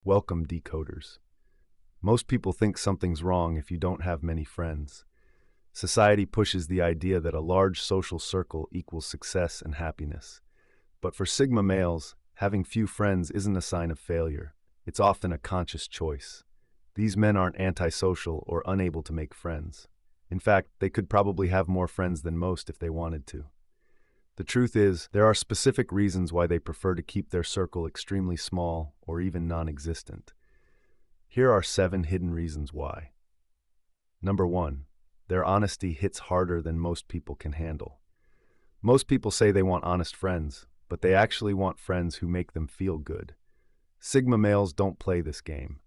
Welcome, decoders. Most people think something's wrong if you don't have many friends. Society pushes the idea that a large social circle equals success and happiness. But for Sigma males, having few friends isn't a sign of failure. It's often a conscious choice. These men aren't antisocial or unable to make friends. In fact, they could probably have more friends than most if they wanted to. The truth is, there are specific reasons why they prefer to keep their circle extremely small or even non-existent. Here are 7 hidden reasons why. Number 1. Their honesty hits harder than most people can handle. Most people say they want honest friends, but they actually want friends who make them feel good. Sigma males don't play this game.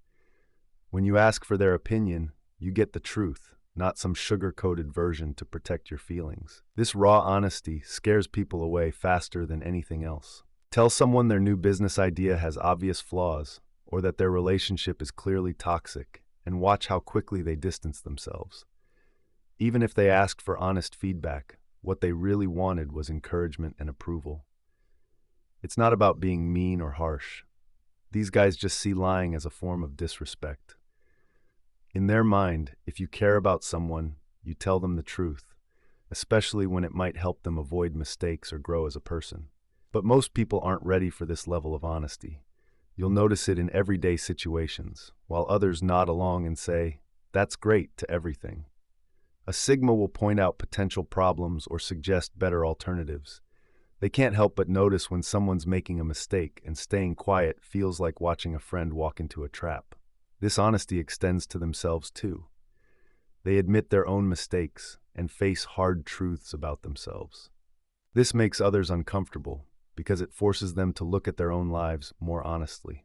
When you ask for their opinion, you get the truth, not some sugar-coated version to protect your feelings. This raw honesty scares people away faster than anything else. Tell someone their new business idea has obvious flaws, or that their relationship is clearly toxic, and watch how quickly they distance themselves. Even if they asked for honest feedback, what they really wanted was encouragement and approval. It's not about being mean or harsh. These guys just see lying as a form of disrespect. In their mind, if you care about someone, you tell them the truth, especially when it might help them avoid mistakes or grow as a person. But most people aren't ready for this level of honesty. You'll notice it in everyday situations, while others nod along and say, "That's great," to everything. A Sigma will point out potential problems or suggest better alternatives. They can't help but notice when someone's making a mistake, and staying quiet feels like watching a friend walk into a trap. This honesty extends to themselves too. They admit their own mistakes and face hard truths about themselves. This makes others uncomfortable because it forces them to look at their own lives more honestly.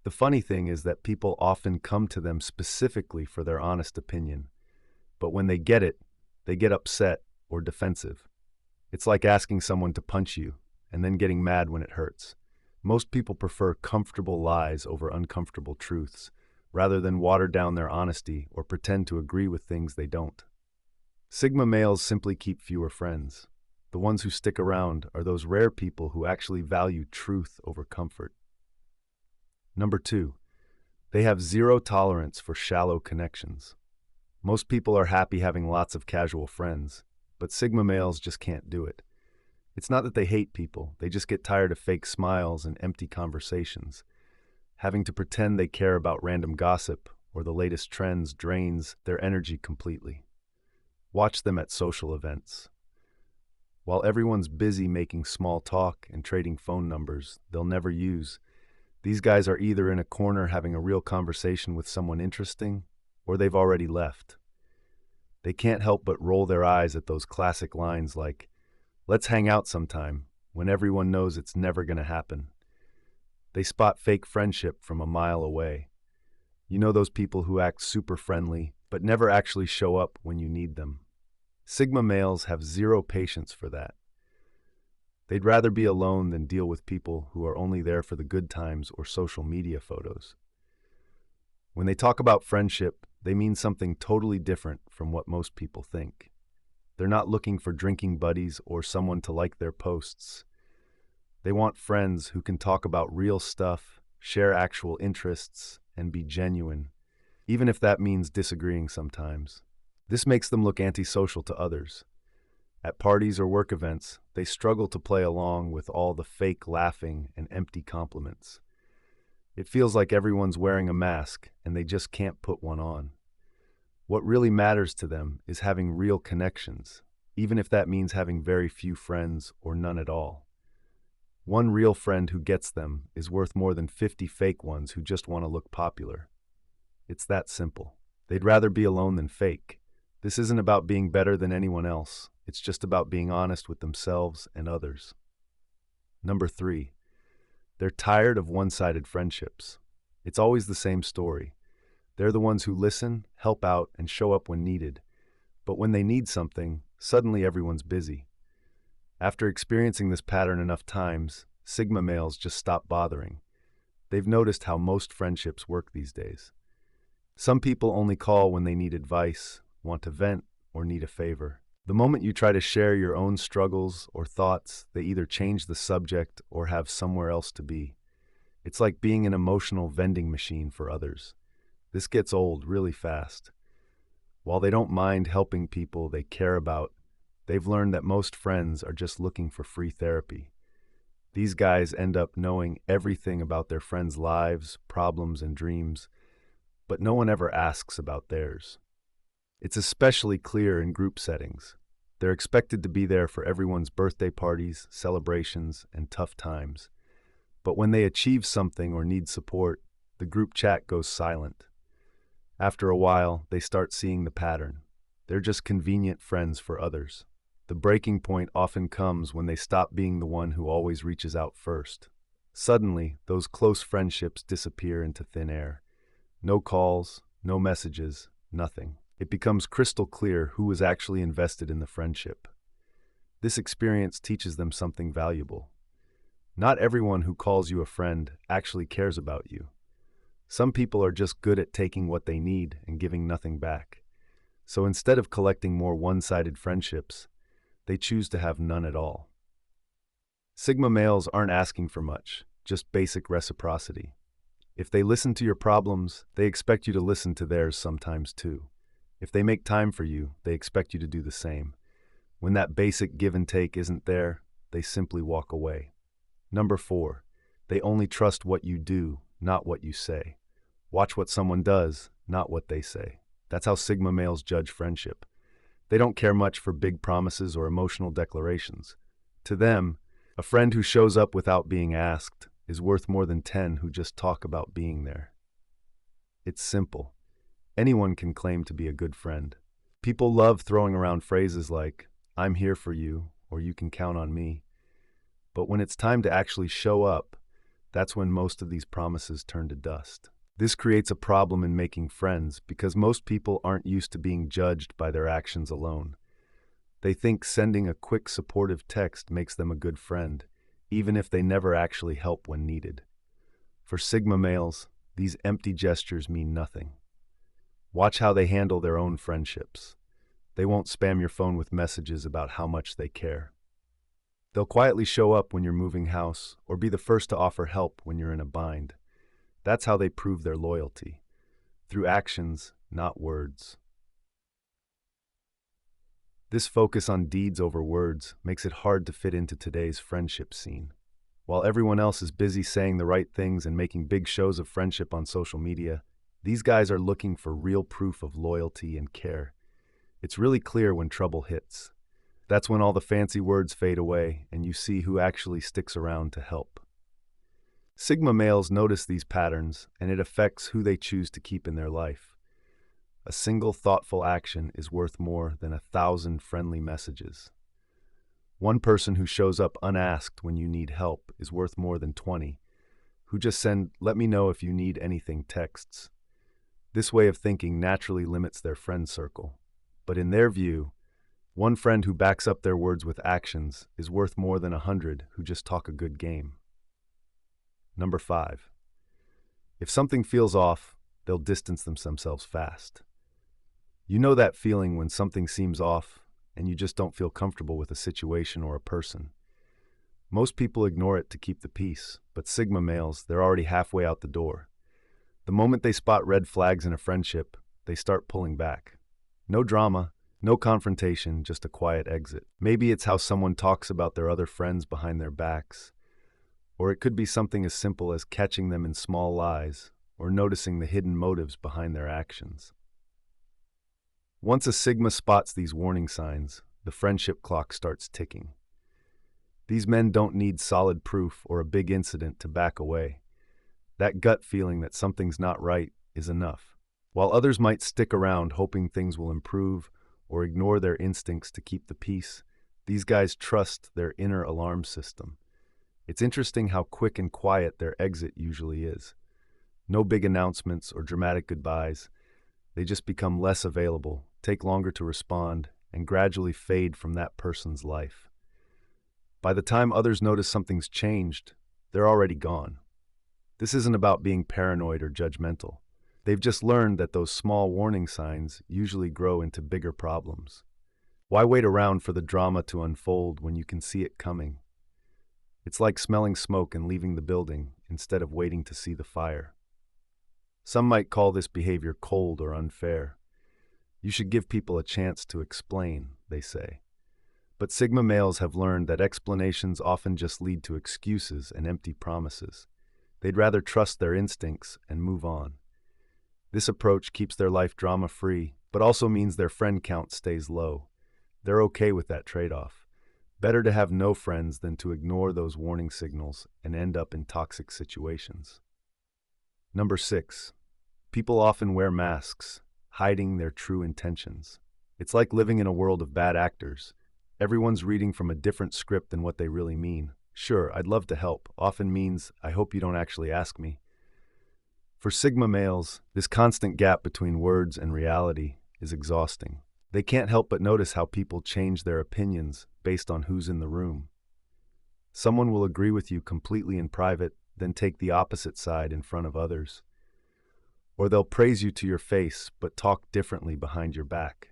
The funny thing is that people often come to them specifically for their honest opinion, but when they get it, they get upset or defensive. It's like asking someone to punch you and then getting mad when it hurts. Most people prefer comfortable lies over uncomfortable truths, rather than water down their honesty or pretend to agree with things they don't. Sigma males simply keep fewer friends. The ones who stick around are those rare people who actually value truth over comfort. Number 2. They have zero tolerance for shallow connections. Most people are happy having lots of casual friends, but Sigma males just can't do it. It's not that they hate people, they just get tired of fake smiles and empty conversations. Having to pretend they care about random gossip or the latest trends drains their energy completely. Watch them at social events. While everyone's busy making small talk and trading phone numbers they'll never use, these guys are either in a corner having a real conversation with someone interesting, or they've already left. They can't help but roll their eyes at those classic lines like, "Let's hang out sometime," when everyone knows it's never going to happen. They spot fake friendship from a mile away. You know those people who act super friendly, but never actually show up when you need them. Sigma males have zero patience for that. They'd rather be alone than deal with people who are only there for the good times or social media photos. When they talk about friendship, they mean something totally different from what most people think. They're not looking for drinking buddies or someone to like their posts. They want friends who can talk about real stuff, share actual interests, and be genuine, even if that means disagreeing sometimes. This makes them look antisocial to others. At parties or work events, they struggle to play along with all the fake laughing and empty compliments. It feels like everyone's wearing a mask and they just can't put one on. What really matters to them is having real connections, even if that means having very few friends or none at all. One real friend who gets them is worth more than 50 fake ones who just want to look popular. It's that simple. They'd rather be alone than fake. This isn't about being better than anyone else. It's just about being honest with themselves and others. Number 3. They're tired of one-sided friendships. It's always the same story. They're the ones who listen, help out, and show up when needed. But when they need something, suddenly everyone's busy. After experiencing this pattern enough times, Sigma males just stop bothering. They've noticed how most friendships work these days. Some people only call when they need advice, want to vent, or need a favor. The moment you try to share your own struggles or thoughts, they either change the subject or have somewhere else to be. It's like being an emotional vending machine for others. This gets old really fast. While they don't mind helping people they care about, they've learned that most friends are just looking for free therapy. These guys end up knowing everything about their friends' lives, problems, and dreams, but no one ever asks about theirs. It's especially clear in group settings. They're expected to be there for everyone's birthday parties, celebrations, and tough times. But when they achieve something or need support, the group chat goes silent. After a while, they start seeing the pattern. They're just convenient friends for others. The breaking point often comes when they stop being the one who always reaches out first. Suddenly, those close friendships disappear into thin air. No calls, no messages, nothing. It becomes crystal clear who was actually invested in the friendship. This experience teaches them something valuable. Not everyone who calls you a friend actually cares about you. Some people are just good at taking what they need and giving nothing back. So instead of collecting more one-sided friendships, they choose to have none at all. Sigma males aren't asking for much, just basic reciprocity. If they listen to your problems, they expect you to listen to theirs sometimes too. If they make time for you, they expect you to do the same. When that basic give and take isn't there, they simply walk away. Number 4, they only trust what you do, not what you say. Watch what someone does, not what they say. That's how Sigma males judge friendship. They don't care much for big promises or emotional declarations. To them, a friend who shows up without being asked is worth more than 10 who just talk about being there. It's simple. Anyone can claim to be a good friend. People love throwing around phrases like, "I'm here for you," or "you can count on me." But when it's time to actually show up, that's when most of these promises turn to dust. This creates a problem in making friends because most people aren't used to being judged by their actions alone. They think sending a quick supportive text makes them a good friend, even if they never actually help when needed. For Sigma males, these empty gestures mean nothing. Watch how they handle their own friendships. They won't spam your phone with messages about how much they care. They'll quietly show up when you're moving house or be the first to offer help when you're in a bind. That's how they prove their loyalty, through actions, not words. This focus on deeds over words makes it hard to fit into today's friendship scene. While everyone else is busy saying the right things and making big shows of friendship on social media, these guys are looking for real proof of loyalty and care. It's really clear when trouble hits. That's when all the fancy words fade away and you see who actually sticks around to help. Sigma males notice these patterns, and it affects who they choose to keep in their life. A single thoughtful action is worth more than 1,000 friendly messages. One person who shows up unasked when you need help is worth more than 20, who just send "let me know if you need anything" texts. This way of thinking naturally limits their friend circle. But in their view, one friend who backs up their words with actions is worth more than 100 who just talk a good game. Number 5. If something feels off, they'll distance themselves fast. You know that feeling when something seems off and you just don't feel comfortable with a situation or a person. Most people ignore it to keep the peace, but Sigma males, they're already halfway out the door. The moment they spot red flags in a friendship, they start pulling back. No drama, no confrontation, just a quiet exit. Maybe it's how someone talks about their other friends behind their backs. Or it could be something as simple as catching them in small lies or noticing the hidden motives behind their actions. Once a Sigma spots these warning signs, the friendship clock starts ticking. These men don't need solid proof or a big incident to back away. That gut feeling that something's not right is enough. While others might stick around hoping things will improve or ignore their instincts to keep the peace, these guys trust their inner alarm system. It's interesting how quick and quiet their exit usually is. No big announcements or dramatic goodbyes. They just become less available, take longer to respond, and gradually fade from that person's life. By the time others notice something's changed, they're already gone. This isn't about being paranoid or judgmental. They've just learned that those small warning signs usually grow into bigger problems. Why wait around for the drama to unfold when you can see it coming? It's like smelling smoke and leaving the building instead of waiting to see the fire. Some might call this behavior cold or unfair. You should give people a chance to explain, they say. But Sigma males have learned that explanations often just lead to excuses and empty promises. They'd rather trust their instincts and move on. This approach keeps their life drama-free, but also means their friend count stays low. They're okay with that trade-off. Better to have no friends than to ignore those warning signals and end up in toxic situations. Number 6. People often wear masks, hiding their true intentions. It's like living in a world of bad actors. Everyone's reading from a different script than what they really mean. Sure, I'd love to help often means, I hope you don't actually ask me. For Sigma males, this constant gap between words and reality is exhausting. They can't help but notice how people change their opinions based on who's in the room. Someone will agree with you completely in private, then take the opposite side in front of others. Or they'll praise you to your face but talk differently behind your back.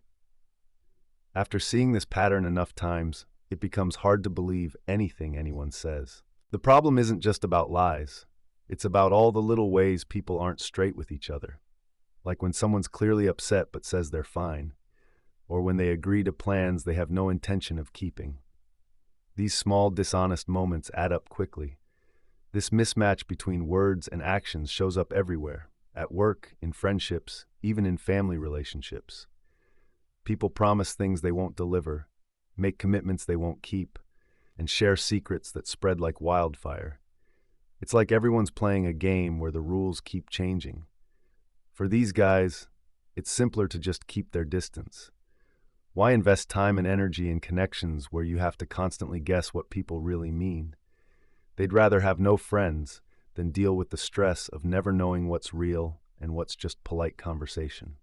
After seeing this pattern enough times, it becomes hard to believe anything anyone says. The problem isn't just about lies. It's about all the little ways people aren't straight with each other. Like when someone's clearly upset but says they're fine, or when they agree to plans they have no intention of keeping. These small, dishonest moments add up quickly. This mismatch between words and actions shows up everywhere, at work, in friendships, even in family relationships. People promise things they won't deliver, make commitments they won't keep, and share secrets that spread like wildfire. It's like everyone's playing a game where the rules keep changing. For these guys, it's simpler to just keep their distance. Why invest time and energy in connections where you have to constantly guess what people really mean? They'd rather have no friends than deal with the stress of never knowing what's real and what's just polite conversation.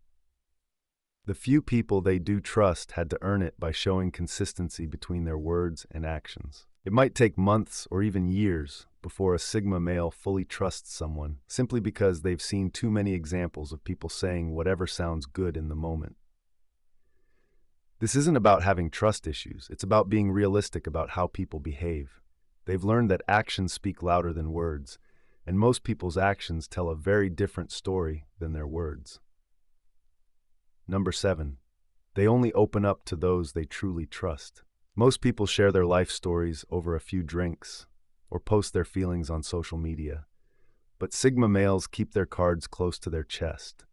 The few people they do trust had to earn it by showing consistency between their words and actions. It might take months or even years before a Sigma male fully trusts someone, simply because they've seen too many examples of people saying whatever sounds good in the moment. This isn't about having trust issues, it's about being realistic about how people behave. They've learned that actions speak louder than words, and most people's actions tell a very different story than their words. Number 7. They only open up to those they truly trust. Most people share their life stories over a few drinks or post their feelings on social media. But Sigma males keep their cards close to their chest.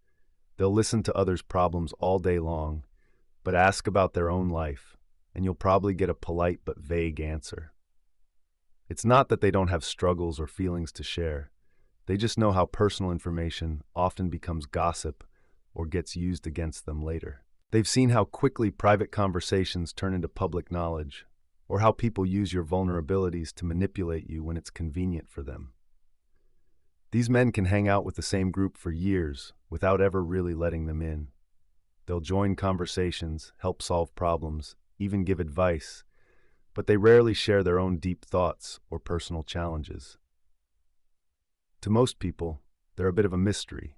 They'll listen to others' problems all day long, but ask about their own life, and you'll probably get a polite but vague answer. It's not that they don't have struggles or feelings to share. They just know how personal information often becomes gossip or gets used against them later. They've seen how quickly private conversations turn into public knowledge, or how people use your vulnerabilities to manipulate you when it's convenient for them. These men can hang out with the same group for years without ever really letting them in. They'll join conversations, help solve problems, even give advice, but they rarely share their own deep thoughts or personal challenges. To most people, they're a bit of a mystery.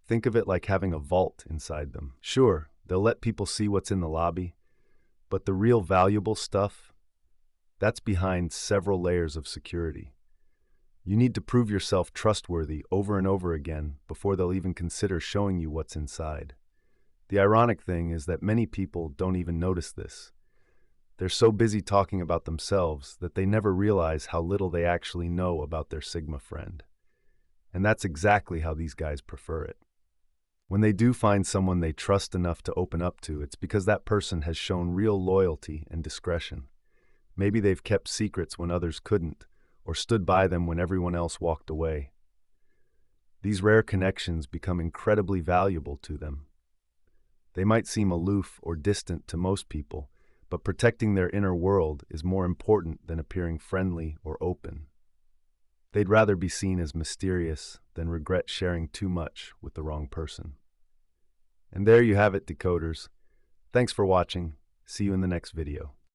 Think of it like having a vault inside them. Sure, they'll let people see what's in the lobby, but the real valuable stuff, that's behind several layers of security. You need to prove yourself trustworthy over and over again before they'll even consider showing you what's inside. The ironic thing is that many people don't even notice this. They're so busy talking about themselves that they never realize how little they actually know about their Sigma friend. And that's exactly how these guys prefer it. When they do find someone they trust enough to open up to, it's because that person has shown real loyalty and discretion. Maybe they've kept secrets when others couldn't, or stood by them when everyone else walked away. These rare connections become incredibly valuable to them. They might seem aloof or distant to most people, but protecting their inner world is more important than appearing friendly or open. They'd rather be seen as mysterious than regret sharing too much with the wrong person. And there you have it, Decoders. Thanks for watching. See you in the next video.